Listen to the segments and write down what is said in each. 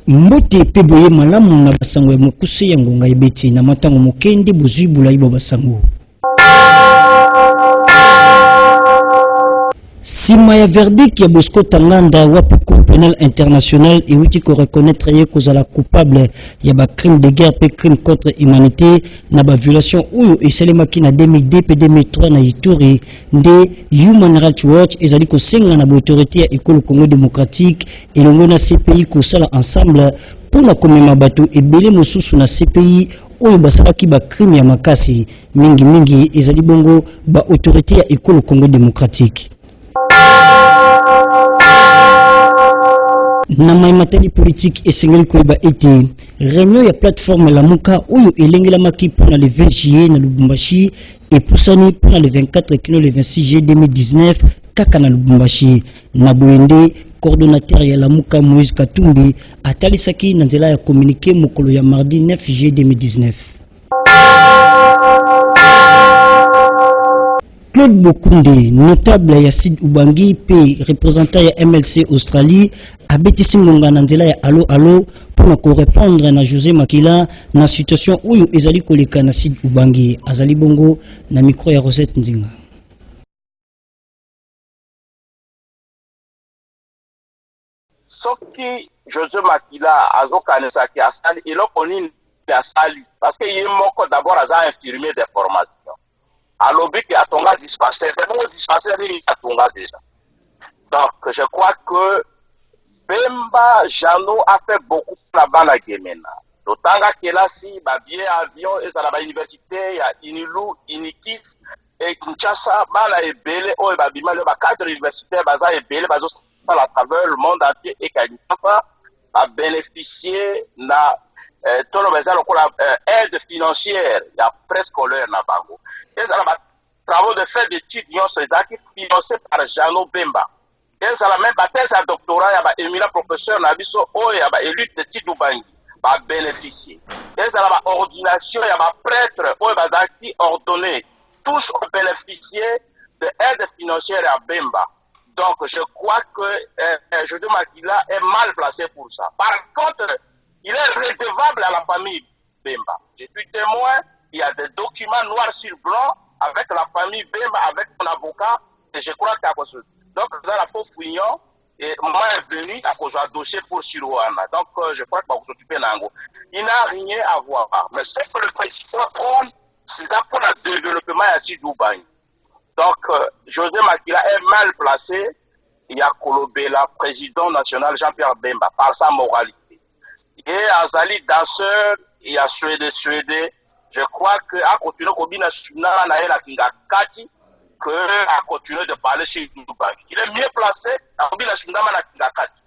Mbote peboye malamu na basango ya mokuse ya ngonga ebeti na matango mokende bozui bulayi basango. Sima ya verdict ya Bosco Tanganda wapi Cour pénale internationale et outi ko reconnaître ye kozala coupable ya ba crime de guerre pe crime contre humanité na ba violation oyo esalemaki na 2002 pe 2003 na Ituri nde Human Rights Watch ezali ko senga na autorité ya ekolo Congo démocratique elongo na CPI ko sala ensemble pour na komema bato ebele mosusu na CPI oyo basalaki ba crime ya makasi mingi ezali bongo ba autorité ya ekolo Congo démocratique. Na matériel politique et sengeli koyeba été réunion ya plateforme la muka oyo elengela maki pour le 20 juillet na Lubumbashi et poussani pour le 24 kino le 26 juillet 2019 kaka na Lubumbashi na boende coordonnateur ya la muka Moïse Katumbi atalisaki na nzela ya communiqué mokolo ya mardi 9 juillet 2019. Claude Bokunde, notable ya Sid Ubangi, P, représentant ya MLC Australie, a bétissi ngonga na nzela ya allo pour répondre na José Makila na situation où ezali koleka na Sid Ubangi. Azali bongo na micro ya Rosette Nzinga. Soki José Makila azokanesaki asali elokoni ya sali parce que yemoko d'abord aza infirmier de formation. Alobi qui a tonga dispensaire, mais bon dispensaire il a tonga déjà. Donc je crois que Bemba Jano a fait beaucoup pour la bana Gemena. L'otanga Kelasi, ba bien avion et ça la université ya Inilu, Inikis et Kinshasa, bana et Bele, oh ba bima le ba cadre universitaire baza et Bele bazo à travers le monde entier et Kanyafa a bénéficié na tout le monde aide financière, il y a préscolaire na bango. Et ça la travaux de fait d'études financés par Jano Bemba. Et ça la même thèse à doctorat, il y a éminent professeur Nabiso, oh il y a élite de Tidoubangi, va bénéficier. Et ça la ordination, il y a prêtre, oh il va qui ordonné. Tous ont bénéficié de aide financière à Bemba. Donc je crois que José Makila est mal placé pour ça. Par contre, il est redevable à la famille Bemba. Je suis témoin, il y a des documents noirs sur blanc avec la famille Bemba, avec mon avocat, et je crois qu'à cause. Donc, dans la faux fouillon, et moi est venu à cause d'un dossier pour Sirouana. Donc, je crois que va s'occuper d'Ango. Il n'a rien à voir. Mais c'est que le président prend, c'est ça pour le développement à Sidoubaï. Donc, José Makila est mal placé. Il y a Kolobela, président national Jean-Pierre Bemba, par sa moralité. Et Azali, danseur, il y a Suédé. Je crois qu'à continuer Kobina Suna Naela Kingakati, qu'à continuer de parler chez Dubaï. Il est mieux placé à Kobina Suna Kingakati.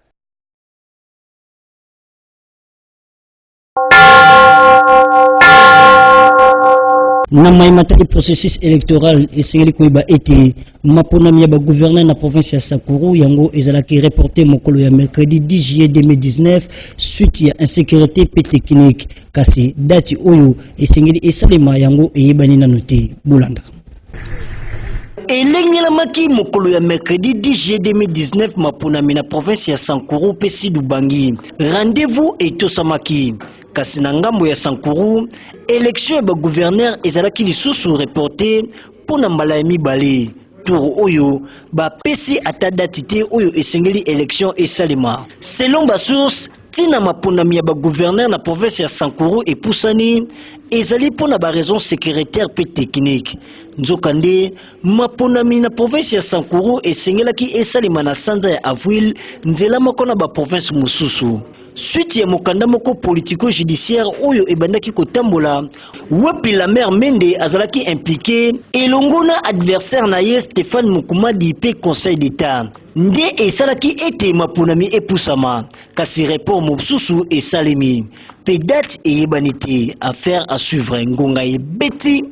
Na matériel processus électoral et sengeli koyeba été mapona miya ba gouverneur na province ya Sakuru yango ezalaki reporté mokolo ya mercredi 10 juillet 2019 suite ya insécurité pe technique kasi dati oyo esengeli esalema yango eyebani na noté Bolanda. Elengelamaki mokolo ya mercredi 10 juillet 2019 maponami na province ya Sankuru pe Sidoubangi. Rendez-vous etosamaki kasi na ngambo ya Sankuru élection ya ba gouverneur ezalaki lisusu reporté pona mbala ya mibale tour oyo ba pesi ata date te oyo esengeli élection esalema selon ba source tina maponami ya ba gouverneur na province ya Sankuru et Poussani ezali pona ba raison sécuritaire pe technique nzokande maponami na province ya Sankuru esengelaki esalema na sanza ya avril nzela moko na ba province mususu. Suite ya mokanda moko politico-judiciaire oyo ebandaki kotambola wapi la maire Mende azalaki impliqué elongo na adversaire na ye Stéphane Mukumadi pe conseil d'état nde esalaki ete maponami epusama kasi report mosusu esalemi pe date eyebani te affaire à suivre ngonga ebeti.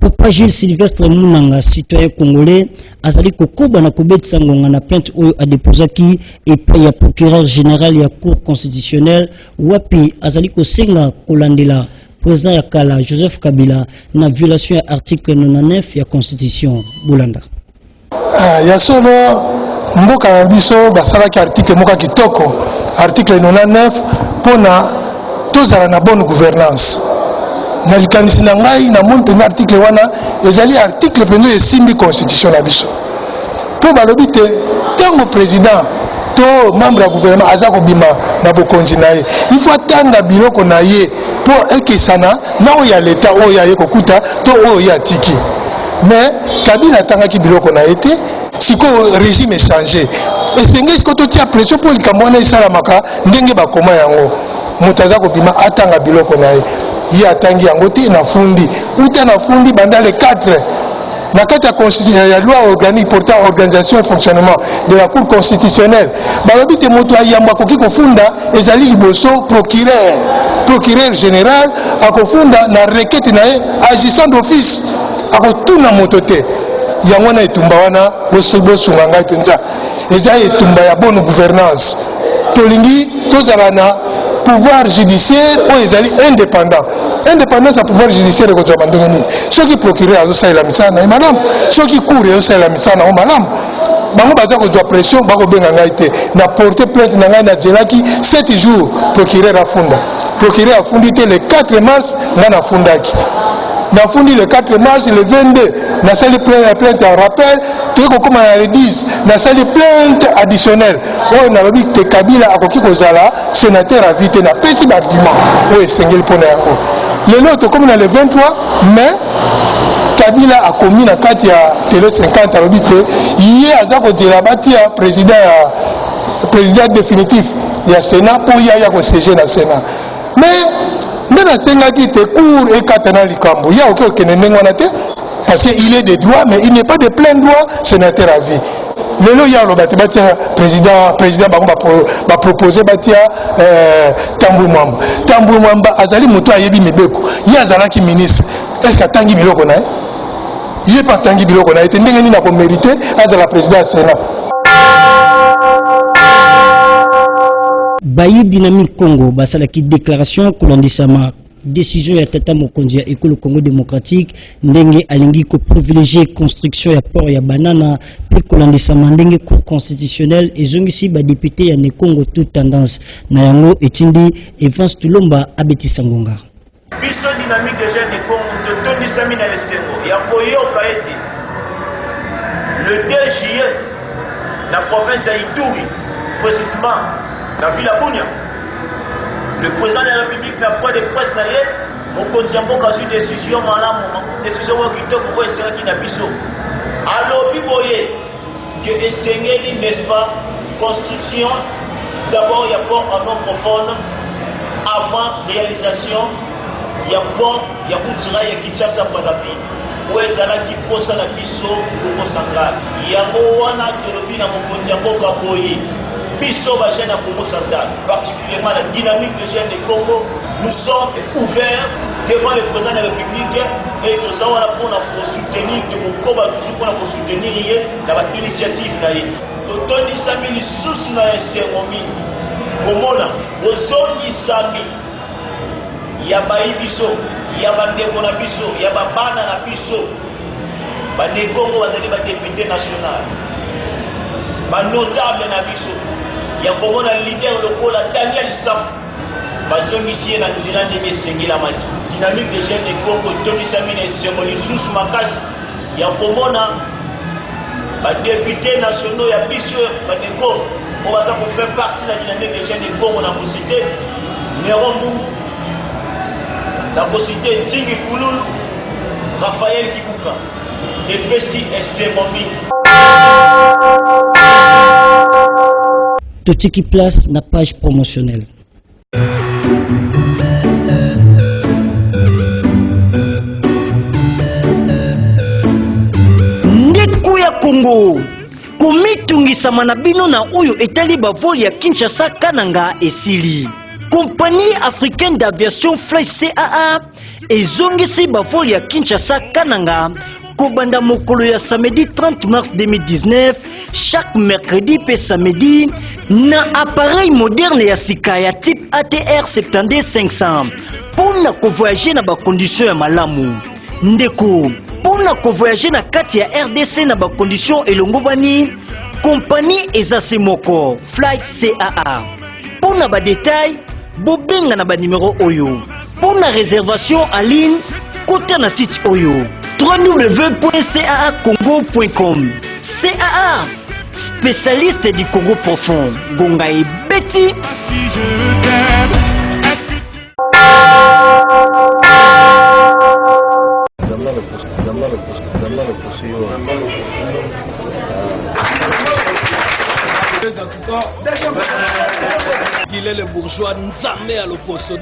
Papa Gilles Sylvestre Mounanga, citoyen congolais, azali kokoba na kobetisa ngonga na plainte oyo adepozaki epai ya procureur général ya cour constitutionnelle wapi azali kosenga kolandela président ya kala Joseph Kabila na violation ya article 99 ya constitution Bolanda. Ya solo mboka na biso basalaki article moka kitoko article 99 pona tozala na bonne gouvernance na likanisi na ngai na moni penza article wana ezali article penza esimbi constitution na biso po balobi te ntango président to membre ya gouvernement aza kobima na bokonzi na ye il faut atanga biloko na ye po ekesana na oyo ya leta oyo aye kokuta to oyo ye atiki mais Kabila atangaki biloko na ye te sikoyo régime échangé esengeli sikoyo totia pression mpo likambo wana esalamaka ndenge bakoma yango moto aza kobima atanga biloko na ye ye atangi yango te na fundi uta na fundi banda le 4 na kati ya constitution ya loi organique portant organisation et fonctionnement de la cour constitutionnelle balobi te moto ayamba akoki kofunda ezali liboso procureur général akofunda na requête na ye agissant d'office akotuna moto te yango wana etumba wana bosunga ngai mpenza eza etumba ya bonne gouvernance tolingi tozala na pouvoir judiciaire oyo ezali indépendance ya pouvoir judiciaire ekozwa ndenge nini soki procureur azosalela misala na ye malamu soki cour ezosalela misala na yango malamu bango baza kozwa pression bakobenga ngai te na porte plainte na ngai nazelaki 7 jours procureur afundi te le 4 mars ngai nafundaki nafundi le 4 mars le 22 nasali plainte en rappel tokokoma na le 10 nasali plainte additionnelle oyo nalobi te Kabila akoki kozala sénateur à vie te napesi baargument oyo esengeli mpona yango lelo tokomi na le 23 mai Kabila akomi na kati ya tele 50 alobi te ye aza kozela batia président définitif ya Sénat mpo ye aya kosiéger na Sénat mais nde nasengaki te cour ekatana likambo ya oke okende ndenge wana te parce que il est de droit mais il n'est pas de plein droit sénateur à vie lelo ya aloba te batia président bango baproposé batia Tambwe Mwamba azali moto ayebi mibeko ye azalaki ministre est-ce que atangi biloko na ye ye pa atangi biloko na ye te ndenge nini akomérite azala président ya Sénat. Bayi Dynamique Congo basalaki déclaration kolandisama décision ya tata mokonzi ya ekolo Congo démocratique ndenge alingi ko privilégier construction ya port ya banana pe kolandisama ndenge cour constitutionnelle ezongisi ba député ya ne Congo toute tendance na yango etindi Evans Tulomba abeti sangonga biso Dynamique de jeunes de Congo tondisami na esengo ya koyoka ete le 2 juillet la province ya Ituri précisément la ville à Bunia. Le président de la République n'a pas de presse d'ailleurs. Mon condiambo a eu une décision qui te pourrait essayer qui n'a biso. Alors, biboye, que essayer, n'est-ce pas, construction, d'abord il y a port en eau profonde, avant réalisation, il y a port, il y a Boutira, il y a Kinshasa, Brazzaville. Où est-ce qui pose la biso, Congo central. Il y a Moana, Tolobi, dans mon condiambo, Kaboye. Biso Bajena Congo central, particulièrement la dynamique des jeunes de Congo, nous sommes ouverts devant le président de la République et tout ça pour soutenir, toujours pour soutenir l'initiative. Totoni Sami sous na Seromi, Komona, Ozoni Sami, Yabaï Biso, Yabandeko na Biso, Yababana na Biso, Bane Congo va devenir député national, notable na Biso. Il y a comme un leader local, Daniel Saf. Parce que ici, il y a un dynamique des jeunes de Congo, Tony Samine, Semoli, Sous Makas. Il y a comme un député national, il y a Bissou, on va faire partie de la dynamique des jeunes de Congo dans la cité. Néron Boumou, dans la cité Tingi Pouloulou, Raphaël Kibouka, et Bessi et Semomi. Totiki place na page promotionnelle. Ndeku ya Congo komitungisama na bino na oyo etali bavoli ya Kinshasa Kananga esili. Compagnie africaine d'aviation Fly CAA ezongisi bavoli ya Kinshasa Kananga kobanda mokolo ya samedi 30 mars 2019 chaque mercredi pe samedi na appareil moderne ya sika ya type ATR 70500 pour voyager na ba condition ya malamu ndeko pour voyager na kati ya RDC na ba condition elongo bani Compagnie Ezase Moko, Flight CAA. Pour na ba détail, bobenga na ba numéro Oyo. Pour na réservation en ligne, côté na site Oyo. www.caacongo.com. CAA, spécialiste du Congo profond. Gongaï Betty. Guilain le bourgeois, Nzamé à l'opposé.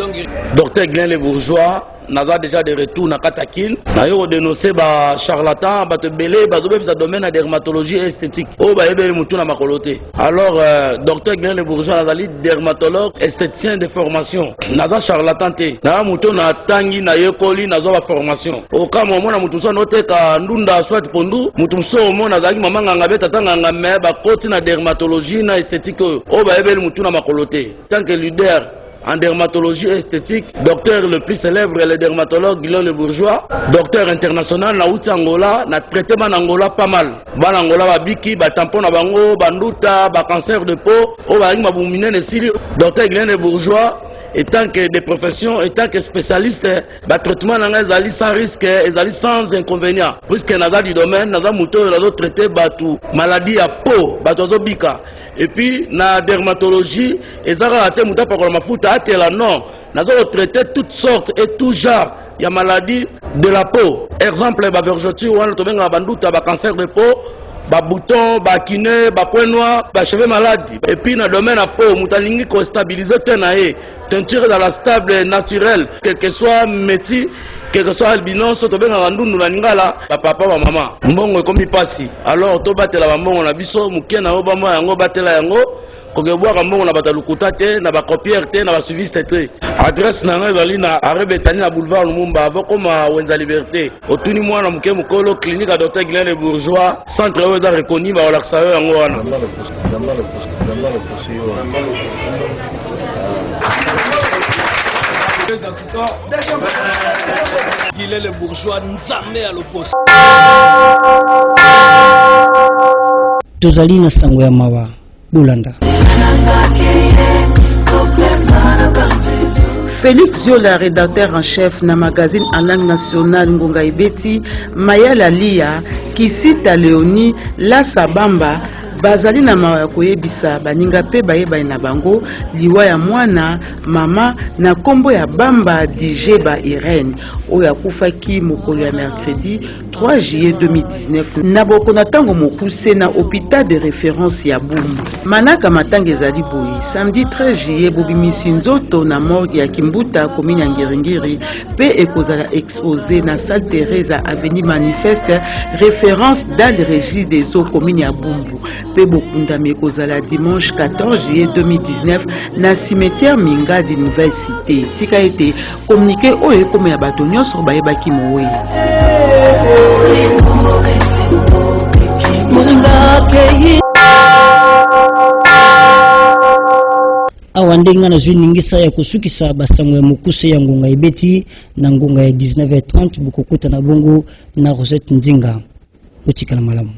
Docteur Guilain le bourgeois, naza déjà de retour na Katakil. Nayo dénoncé ba charlatan, ba te belé, ba zobe sa domaine de dermatologie et esthétique. Oh ba ebele mutu na makolote. Alors docteur Guilain le bourgeois nazali dermatologue esthéticien de formation. Naza charlatan te. Na mutu na tangi na yekoli nazo ba formation. O kama mona mutu so note ka ndunda soit pondu, mutu so mona nazali mama nganga beta tanga me ba koti na dermatologie na esthétique. Oh ba ebele mutu na makolote. Tant que leader en dermatologie esthétique, docteur le plus célèbre, le dermatologue Guilain le bourgeois, docteur international na outi Angola, na traité ban Angola pas mal. Ban Angola ba biki, ba tampon na bango, banduta, ba cancer de peau, o ba ngima bumine ne sili. Docteur Guilain le bourgeois, étant que des professions, étant que spécialiste, le traitement est sans risque, est sans inconvénient. Puisque dans le domaine, dans le traité batou maladie à peau, batou bika. Et puis, dans la dermatologie, ils ont raté mouta par la mafuta, non. Nous avons traité toutes sortes et tout genre de maladies de la peau. Exemple, la vergeture, on a cancer de peau. Ba bouton, ba kiné, ba point noir, ba cheveux malades. Et puis dans le domaine à peau, mutalingi ko stabiliser tenae, teinture dans la stable naturelle, quel que soit métier, quel que soit albinos, soto ben ngandundu na ngala, papa ba maman. Mbongo komi pasi. Alors to batela ba mbongo na biso, mukie na obama yango batela yango. Kogeboa mbongo na batalukuta te, na ba copier te, na ba suiviste te. Adresse na ngai na arrêt Betani na boulevard Lumumba, avant comme Wenza Liberté. Otuni mwana muke mukolo clinique à docteur Guilain le bourgeois, centre où est reconnu ba olaksa yango wana. Guilain le bourgeois, Nzamé à l'opposé. Tozali na sango ya mawa Bulanda. Félix Zola, rédacteur en chef na magazine en langue nationale Ngonga Ibeti, Maya Lalia, Kisita Léonie, La Sabamba, bazali na mawa koyebisa baninga pe bayeba na bango liwa ya mwana mama na kombo ya bamba DJ ba Irene oya kufaki mokolo ya mercredi 3 juillet 2019 na bokona tango mokuse na hôpital de référence ya Bumbu. Manaka matanga ezali boye samedi 13 juillet bobimisi nzoto na morgue ya Kimbuta commune ya Ngiringiri pe ekozala exposé na salle Teresa avenue Manifeste référence dans le régie des eaux commune ya Bumbu. Pebo Kundame kozala dimanche 14 juillet 2019 na cimetière Minga di Nouvelle Cité. Tika été communiqué oye comme ya bato nyonso bayebaki mowe. Awandenga na zwi ningisa ya kusukisa basango ya mokuse ya Ngonga Ibeti na Ngonga ya 19h30 bukukuta na bongo na Rosette Nzinga. Utikala malamu.